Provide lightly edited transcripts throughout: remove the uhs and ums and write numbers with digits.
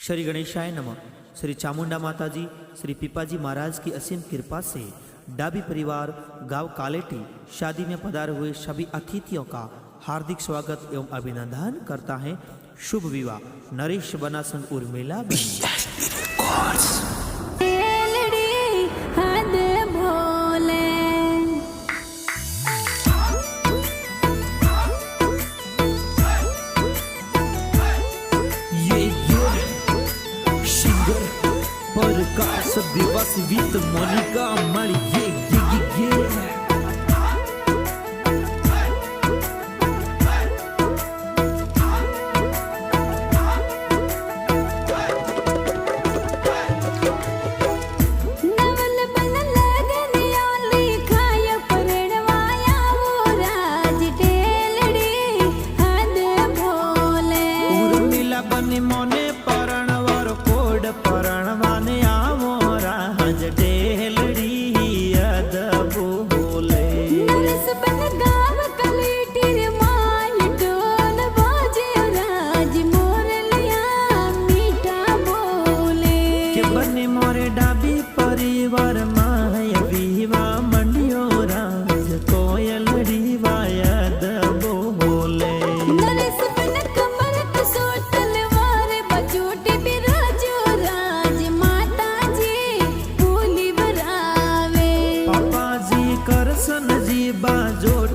श्री गणेशाय नमः। श्री चामुंडा माता जी, श्री पिपाजी महाराज की असीम कृपा से डाबी परिवार गांव कालेटी शादी में पधारे हुए सभी अतिथियों का हार्दिक स्वागत एवं अभिनंदन करता है। शुभ विवाह नरेश बना संग उर्मिला प्रकाश दिवस वित मोनिका मरी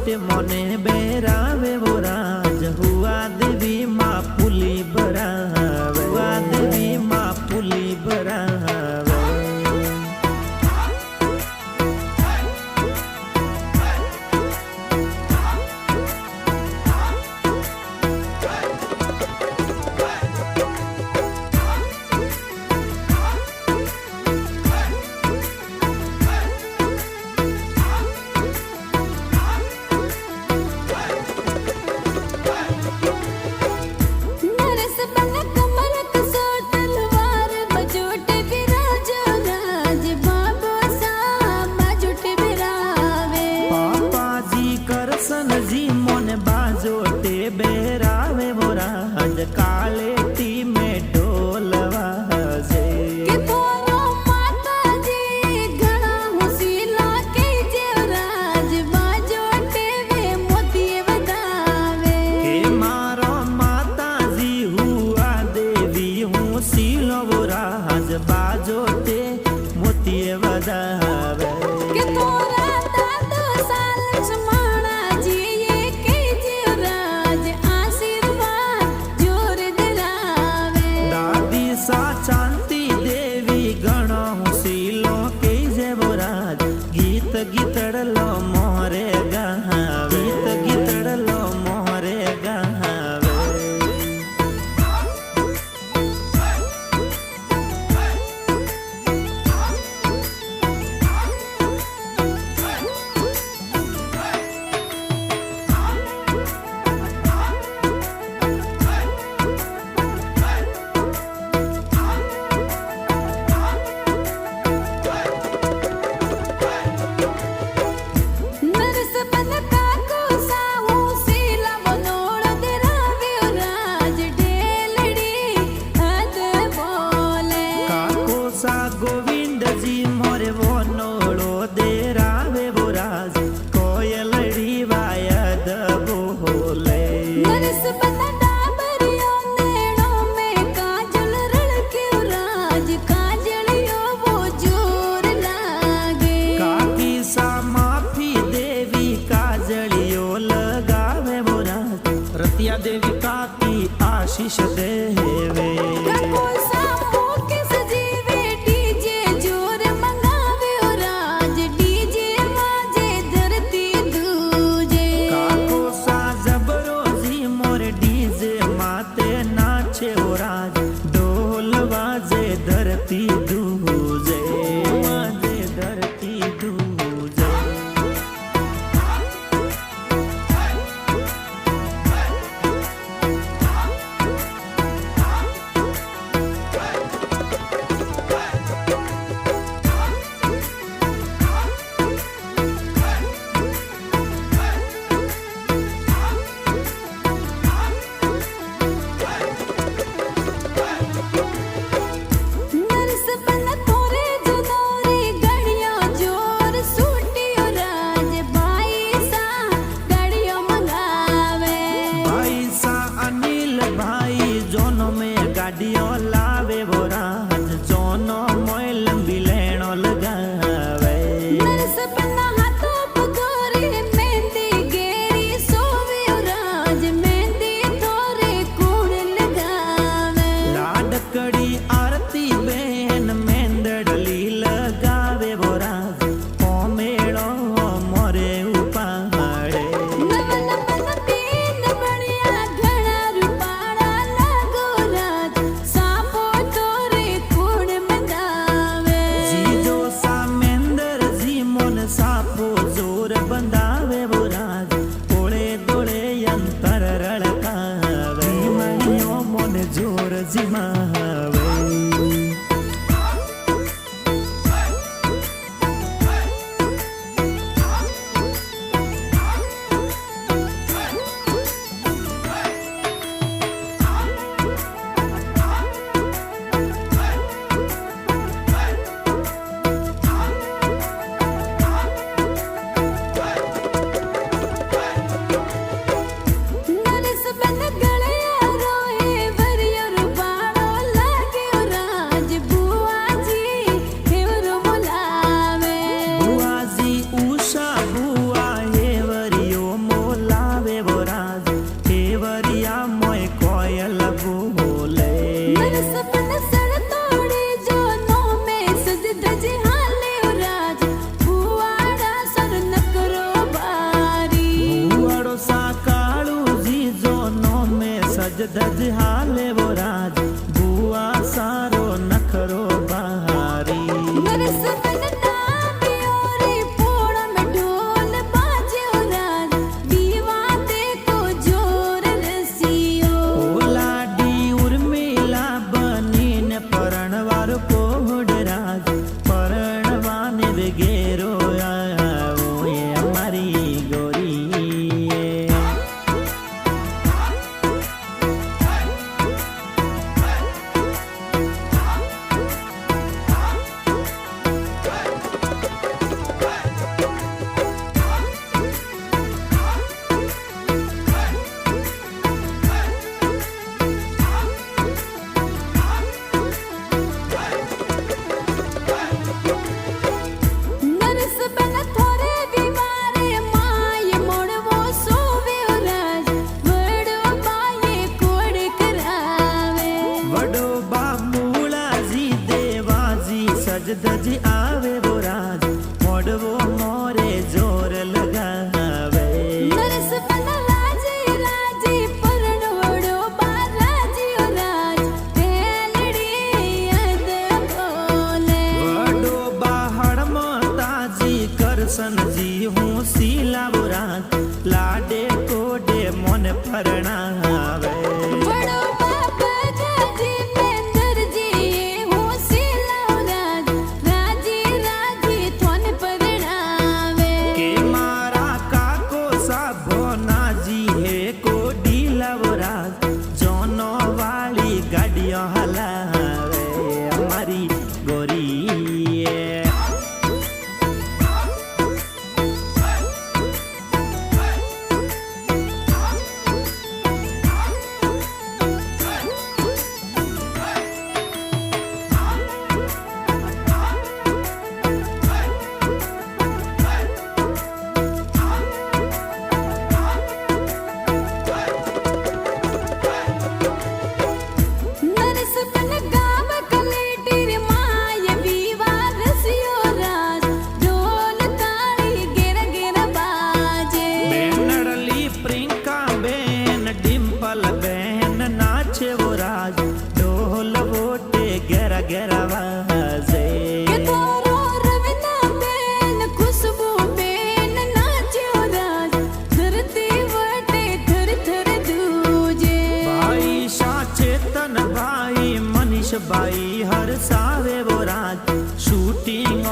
ये मने बेरावे वो राज हुआ देवी माँ पुली बरावे, हुआ देवी माँ पुली बरावे। कालेटी में ढोल वाजे के तोरो माता जी घना हुसीला के जेवराज बाजोटे वे मोती बदावे के मारो माता जी हुआ देवी हुसीलो वो राज बाजोटे मोती बदावे के तोरा दादो साल समाना जी ये के जेवराज शांति देवी गणो हुसीलो के जेवराज गीत गीतड़लो मोहरे गहावे, गीत गीतड़लो मोहरे गहावे। गोविंद जी मोरे वो नोड़ो दे रावे वो राज कोयलड़ी वायद बोले नरस बना डाबरियों नेड़ों में काजल रड़के राज काजलियो वो जोर लागे काकी सा माफी देवी काजलियो लगावे वो राज रतिया देवी काकी आशीष देवे ढोल वाजे धरती दूजे, वाजे धरती दूजे। गाड़ियों लावे वो राज जोनो मोय लंबी लेनो लगावे नरस पन्ना हाथों पकोरे मेहंदी गेरी सोवे राज मेहंदी थोरे कूड़ लगावे लाडकड़ी आरती बेन मेंदड़ली लगावे वो राज ओ मेड़ो मोरे उपाड़े नवन मन तीन बढ़िया घड़ा रूपाड़ा लागो राज सापो तोरे कूड़ मंगावे जीजो सा मेंदर जी मोन सापो जोर बंदावे वो राज ओले दोले यंतर रड़कावे मणियों मोन जोर जिमावे नरस बन गलिया रोए वरियो रूपाड़ो लागे राज बुआ जी हेवरो बुलावे बुआ जी उषा बुआ हेवरियो मोलावे वो राज हेवरिया मोय कोयल बोले नरस बन सड़ तोड़ी जो नो में सज धज हाले राज बुआड़ा सर नकरो बारी बुआड़ो सा कालू जी जोनो में सज धज हाले वो राज बुआ सारो नखरो बहारी नरस बन ताबी ओरे पोड़ में ढोल बाजे राज दीवा देखो जोर रसियो ओलाडी उर्मिला बनीन परणवार कोड राज परणवाने बेगेरो आओ ये हमारी गोरी नरस बन थोरे बीमारे माय मोड़वो सोवे राज बड़ो बाये कोड़ करावे वडो बामूला जी देवाजी सज धज आवे वो राज मोड़वो मोरे जोर लगावे नरस बन राजे राजे परनोड़ो बाराजी राज तेलड़ी अद बोले वडो बाहड़ मोताजी करसन जी हूँ सीला वो राज लाडे कोडे मन फरणावे बड़ो बाबा जाजी मेंदर जी हो सिला राज राजी राजी थोन परणावे के मारा काको साभो नाजी है को डीला वो राज जोनो वाली गाड़ियों हलावे हमारी गोरी नरस बन गाव कलेटी रे माय बीवा रसियो राज ढोल ताड़ी गिर गिर बाजे बेनड़ली प्रिंका बेन डिम्पल बेन नाचे वो राज ढोल वोटे गेरा गेरा वाजे के तोरो रविना बेन खुशबू बेन नाचियो राज धरती वटे थर थर दूजे भाई शाह चेतन भाई मनीष भाई हर सावे वो राज शूटिंग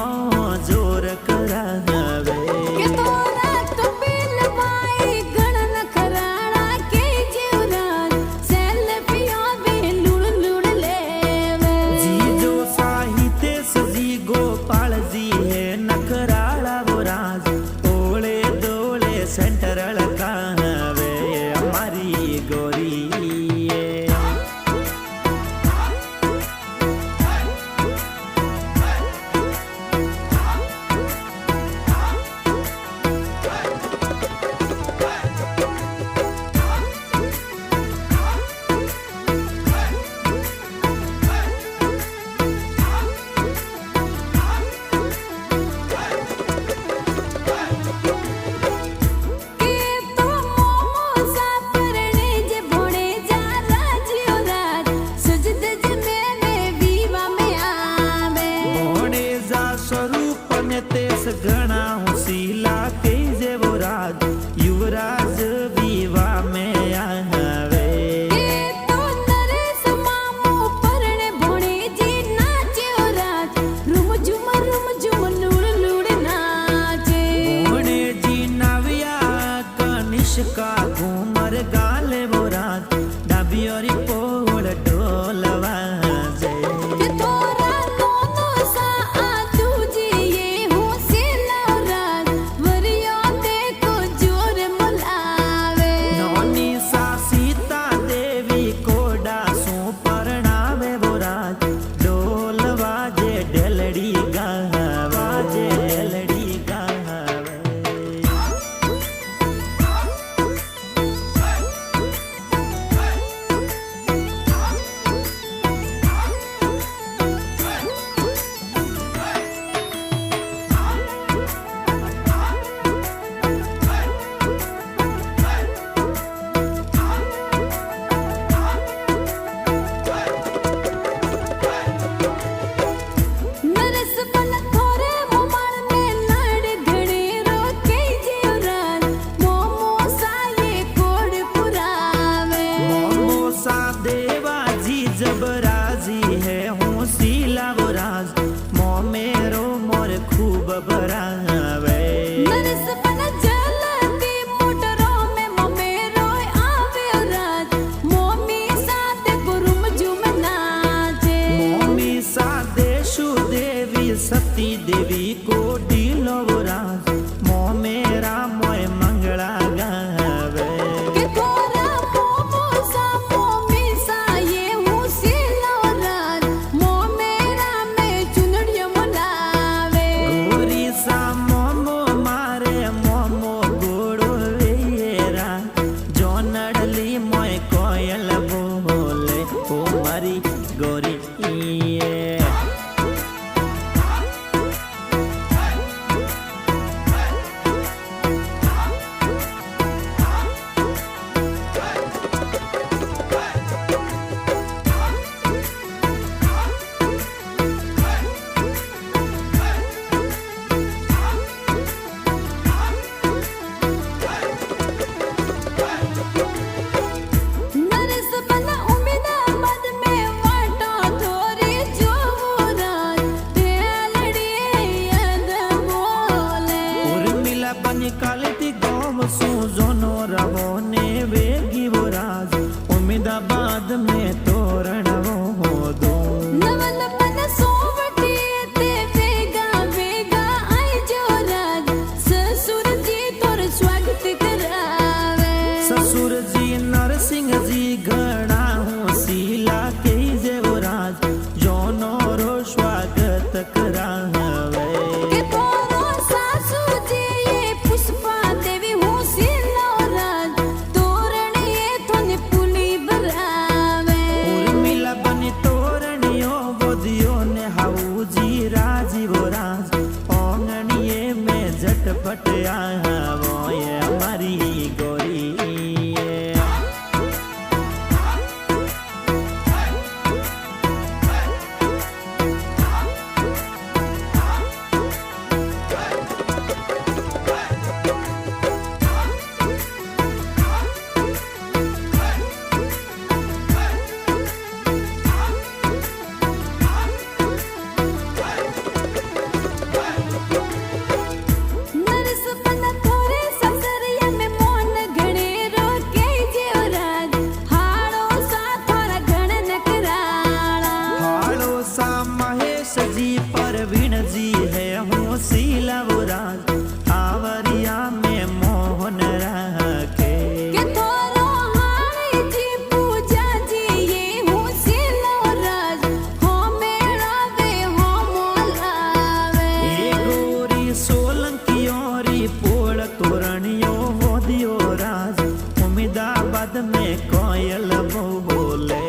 जोर करावे के तोरा तो बिल भाई गणन खराड़ा के जीव राज सेल्फियों बे लुड़ लुड़ लेवे जी जो साहित्य सजी गोपाल जी है नखराला वो राज ओले दोले सेंटर लकावे हमारी गोरी सती देवी को डीलो राज मोह मेरा मोय मंगला गावे के थोरा मोमो सा मोमी सा ये हूँ सीलो राज मोह मेरा में चुनड़ियों मुलावे गोरी सा मोमो मारे मोमो गोड़ो वेरा जो नडली मोय कोयल बोले ओ मारी गोरी ये नरस बना उम्मीदा मद में वाटो थोरी जो राज तेलड़ी यद बोले उर्मिला बनी कालिटी गाँव सूजोनो रवो ने वेगी वो राज उम्मीदाबाद में तोरण वो दो नवन पन सोवटी ते वेगा वेगा आई जो राज ससुर जी तोर स्वागत करावे ससुर जी नरसिंह जी घड़ा हूँ शीला के जेवो राज जोनो रो स्वागत करावे के तोरो सासू जी ये पुष्पा देवी हूँ सीलो राज तोरण ये थोने पुली बरावे उर्मिला बनी तोरणियो बोधियो ने हाउ जी राजी वो राज ओंगणिये में झटपट आवो ये हमारी गोरी ये। नरस पन थोरे ससरिया में मोन घणे रोके जो राज हाड़ो सा थोरा घण नकराला हालो सा महेश जी परवीन जी है हूँ शीला वो राज आवरिया में मोहन रखे के थोरो हाड़ी जी पूजा जी ये हूँ सीलो राज हो मेरा वे हो मोलावे ये गोरी सोलंकी ओरी पोल तोरणियो वो दियो राज उम्मीदाबाद में कोयल बोले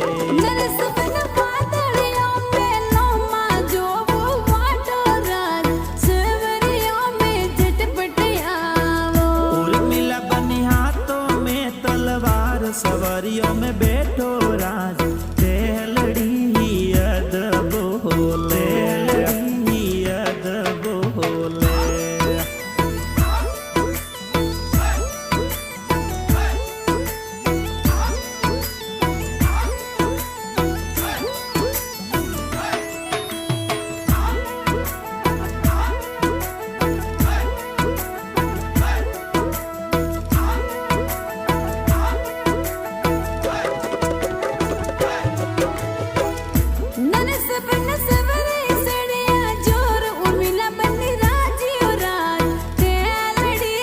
नरस बन पातड़ियों में लोमा जो वो वाटो राज सवरियों में झटपट आवो उर्मिला बनी हाथों में तलवार सवारियों में बैठो राज तेलड़ी यद बोले यद बोले नरस बन सवरे सड़िया जोर उर्मिला बनी राजी और राज तेलड़ी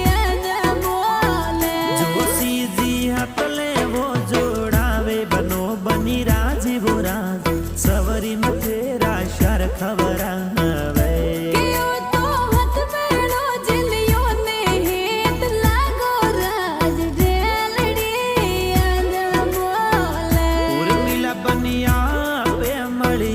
यद बोले जोशी जी हतले वो जोड़ावे बनो बनी राजी वो राज सवरी में तेरा शर खबरावे केयो तो हाथ मेलो जिलियो ने हेत लागो राज तेलड़ी यद बोले उर्मिला बनिया पे मड़ी